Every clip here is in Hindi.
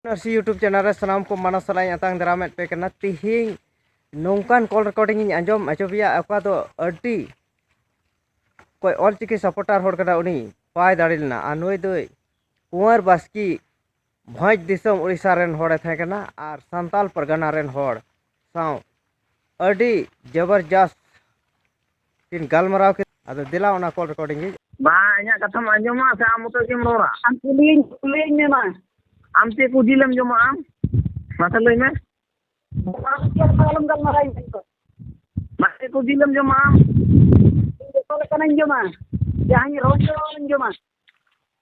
नर्सी यूट्यूब चैनल रे सनाम को मानस सलाई अतांग दरामेट पे करना तिहिंग नौकान कॉल रिकॉर्डिंग इन आंजम अचोबिया अका तो अड्डी कोई ऑल चिकी सपोर्टर होड़ कदा उनी पाय दाड़िलना अनुय दोय कुंवर बास्की भोज दिसम उड़ीसा रेन होड़े थे करना आर संताल परगना रेन होड़ साव अड्डी जबरदस्त तीन गलमराव के अदो दिला ओना कॉल रिकॉर्डिंग बा इᱧᱟᱜ ᱠᱟᱛᱷᱟᱢ ᱟᱸᱡᱚᱢᱟ ᱥᱮ ᱟᱢ ᱢᱚᱛᱚ ᱜᱮᱢ ᱨᱚᱲᱟ? am kuling me ma ᱟᱢ ᱪᱮᱫ ᱠᱚ ᱡᱤᱞᱮᱢ ᱡᱚᱢᱟ ᱟᱢ? ᱢᱟᱥᱮ ᱞᱟᱹᱭ ᱢᱮ malam gal marai ko ᱪᱮᱫ ᱠᱚ ᱡᱤᱞᱮᱢ ᱡᱚᱢᱟ ᱟᱢ? ko kanan joma jahan rojo joma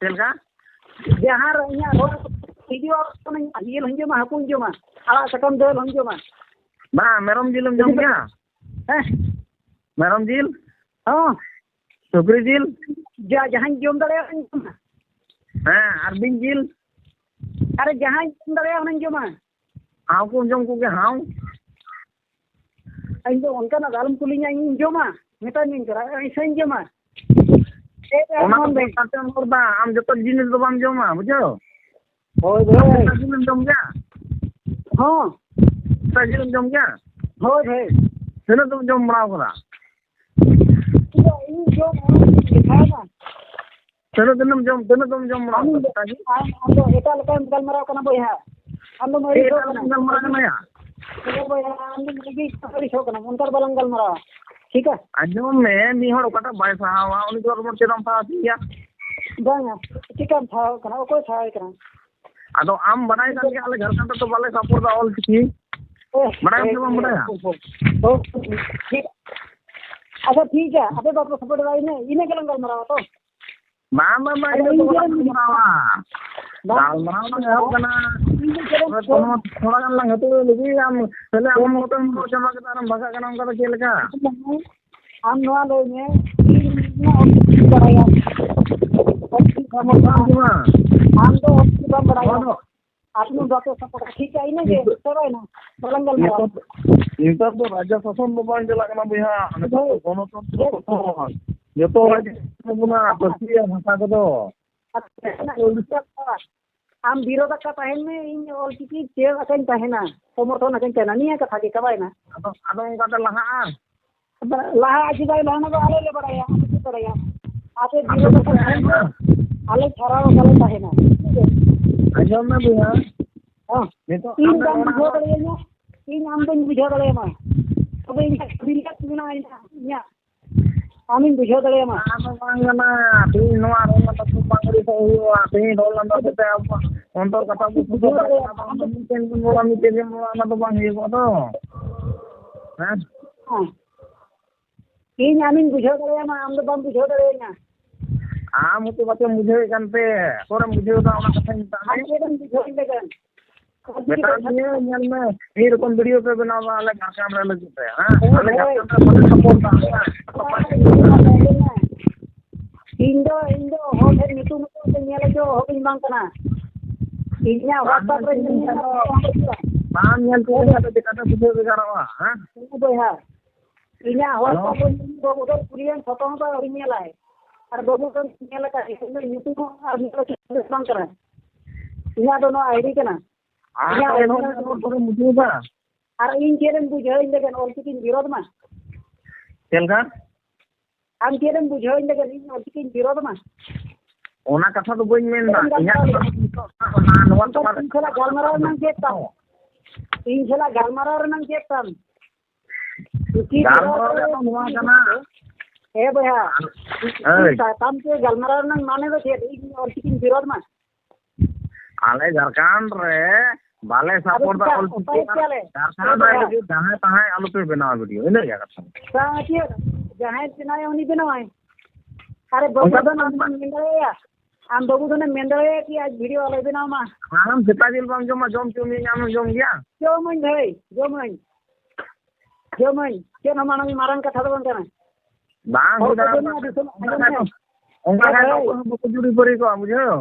ᱪᱮᱫ ᱞᱮᱠᱟ? jahan nya ro video kanan hil joma hakun joma ala sakam dol joma ᱵᱟ ᱢᱮᱨᱚᱢ ᱡᱤᱞᱮᱢ ᱡᱚᱢ ᱜᱮᱭᱟ? eh ᱢᱮᱨᱚᱢ ᱡᱤᱞ oh ᱥᱩᱠᱨᱤ ᱡᱤᱞ jahan jom dale joma ᱦᱮᱸ ᱟᱨ ᱵᱤᱧ ᱡᱤᱞ are jahan jom dale joma ᱦᱟᱣ ᱠᱚ ᱡᱚᱢ ᱠᱚᱜᱮ ᱦᱟᱣ ayo onka na dalam kulinya joma meta nin kara ai sen joma ᱚᱱᱟ ᱫᱚ ᱠᱟᱛᱮᱢ ᱨᱚᱲᱫᱟ ᱟᱢ ᱡᱚᱛᱚ ᱡᱤᱱᱤᱥ ᱫᱚ ᱵᱟᱢ ᱡᱚᱢᱟ ᱵᱩᱡᱷᱟᱹᱣ hoy hoy ᱡᱤᱞᱮᱢ ᱡᱚᱢ ᱜᱮᱭᱟ ho ᱡᱤᱞᱮᱢ ᱡᱚᱢ ᱜᱮᱭᱟ hoy hoy ᱛᱤᱱᱟᱹᱜ ᱫᱚᱢ ᱡᱚᱢ ᱵᱟᱲᱟᱣ ᱠᱟᱫᱟ jom dikhana ᱛᱤᱱᱟᱹᱜ ᱫᱚᱢ ᱡᱚᱢ ᱵᱟᱲᱟᱣ ᱠᱟᱫᱟ ando eta lekam gal marau kana boya ando mari ko kana ᱡᱚᱢ ᱵᱟᱲᱟ ᱠᱟᱱᱟᱭᱟ boya ando lagi safari ko kana unkar balang gal marau ठीक है ᱟᱸᱡᱚᱢ ᱢᱮ ᱢᱤᱫ ᱦᱚᱲ ᱚᱠᱟᱴᱟᱜ ᱵᱟᱭ ᱥᱟᱦᱟᱣᱟ ᱩᱱᱤ ᱫᱚ ᱨᱚᱲ ᱪᱮᱫᱟᱢ ᱥᱟᱦᱟᱣᱮᱭᱟ bang chicken thaw kana oko thaw kana ᱟᱫᱚ ᱟᱢ ᱵᱟᱰᱟᱭ ᱠᱟᱱ ᱜᱮᱭᱟ ᱟᱞᱮ ᱡᱷᱟᱲᱠᱷᱚᱸᱰ ᱨᱮᱫᱚ ᱵᱟᱞᱮ ᱥᱟᱯᱳᱨᱴᱟ ᱚᱞ ᱪᱤᱠᱤ बड़ा हम लोग बड़ा तो ठीक अच्छा ठीक है अबे बाप सपोर्ट भाई ने इने कलम गल मरावा तो मामा ये तो मरावा दाल मरावा ना हो कना थोड़ा गान लंग तो लगी हम पहले हम मोटम जमा के तारम भागा कना उनका के लगा हम नवा ले ने कराया हम तो बड़ा आपने डॉक्टर सपोर्ट ठीक है इने के सराय ना बलंगल मरावा इंटर तो राज्य शासन बाबा चला कना बुया गणतंत्र जतो राज्य बुना पसिया भाषा को आम विरोध का तहन में इन और की चेर अकन तहना समर्थन अकन तहना नहीं है कथा के कबाय ना अदो उनका तो लहा लहा आज जाय लहा ना आले ले बड़ाया बड़ाया आते विरोध का तहन आले छराव काले तहना आजम में बुया हां तीन काम बुझो दले ना तीन आम बन बुझो दले मा तबे इन बिलक बिना इन आमिन बुझो दले मा बांगना तीन नोआ रोना तो बांगड़ी से हुआ तीन डॉलर में तो अंतर कथा बुझो दले तीन मोला मिटे जे मोला ना तो बांग ये तो हैं हां तीन आमिन बुझो दले मा आम तो बम बुझो दले ना आम तो बाते मुझे जानते और मुझे का ओना कथा नहीं हम एकदम बुझो लेगन बेटा ये ᱧᱮᱞ में ये रकम वीडियो पे बनावा अलग कैमरा लग जाता है हां अलग कैमरा सपोर्ट इंदो हो फिर नितु मतो से नेले जो हो बिन बांग कना इन्या व्हाट्सएप रे बांग ᱧᱮᱞ को कथा दिखाता बुझे बेगारवा हां बोया इन्या व्हाट्सएप रे बबू तो कुरियन फोटो तो अरी नेला है और बबू तो नेला का इसमें नितु को और नेला के बांग करा इन्या दोनों आईडी कना इन्या और मुझे बा और इन केरन बुझो इन लेकिन और की विरोध में चलगा आम केरन बुझो इन लेकिन इन और की विरोध में ओना कथा तो बई मेनदा इन्या नवन तो खला गालमारा नंग केता तीन खला गालमारा नंग केता गालमारा तो नवा कना ए भैया ए तम के गालमारा नंग माने तो थे इन और की विरोध में आले झारखंड रे बाले सपोर्ट दा झारखंड रे जहां तहां आलू पे बना वीडियो इने क्या कथा साथियो जहां चनाय उनी बनाए अरे बबू तो नाम मेंदया आम बबू तो ने मेंदया कि आज वीडियो वाले बनाओ मा हम सीता दिल बम जम चुमी नाम जम गया जो मन भाई जो मन के न मानन मारन कथा तो बनता ना बांग उधर उनका का जुड़ी पड़ी को मुझे आयो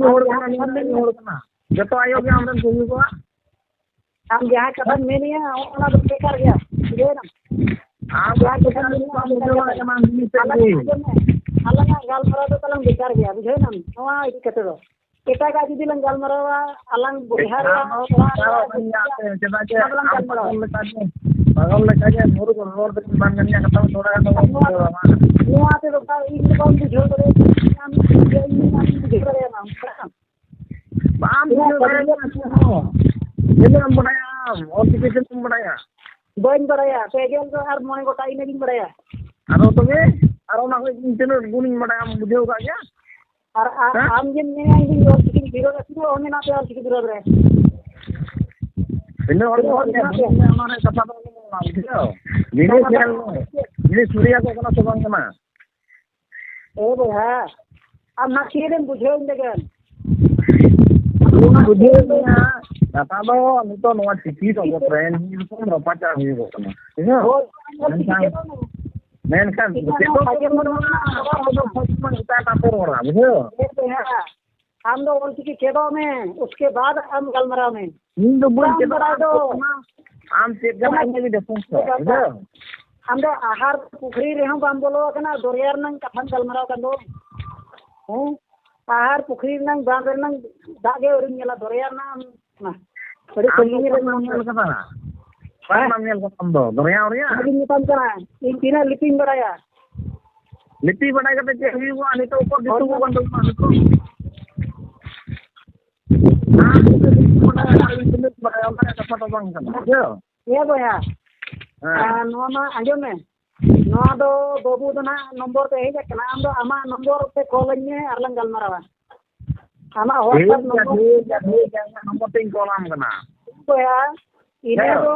होड़ कना जतो आयो के हमन कोई को हम जहां कथा में नहीं है ओना तो बेकार गया ये ना आप जहां कथा में मुझे वाला मान दी से अलग गाल मरा तो कलम बेकार गया बुझे ना नवा आई कते kita ka judi lang galmarawa alang bihar Bagol lekanya muru ror de bangannya kata थोड़ा nuwa te do ka ini kon bujho करे am bujho करे na bam ini am badaya और किसी तुम badaya bain baraya pegel do ar moy gota ini din baraya aro tobe aro na ko tino guning badaya am bujho ka ya ar am jin ne ai din or kikin biro ka suru hone na pe ar kikin biro re ini orang हमारे कथा तो ini surya को कना सुबंग कना ओ भैया अब ना किरेन बुझो इंदगन बुझो ना kata do nito noa tiki to friend ni ko ro pacha hui ko kana menkan begitu kita tak orang betul हम लोग उनकी खेतों में उसके बाद हम गलमरा में इन दो बोल के बड़ा दो आम से जमाने भी डिफरेंस है हम लोग आहार पुखरी रहे हम बोलो कना दोरियार नंग कथन गलमरा कर दो आहार पुखरी नंग बांदर नंग दागे और निला दोरियार ना बड़ी कोई रे नाम कथा पर नाम नेल को दो दोरिया और या अभी नितम करा इन तीन लिपिंग बड़ाया लिपि बनाई करते जे हुई वो आने तो ऊपर दिसु को बंद को ये भैया नोमा मा आंजम में नोआ दो बाबू दो ना नंबर पे हे जकना आम दो आमा नंबर पे कॉल ने अरलंग गलमरावा आमा व्हाट्सएप नंबर नंबर पे कॉल आम कना भैया इने दो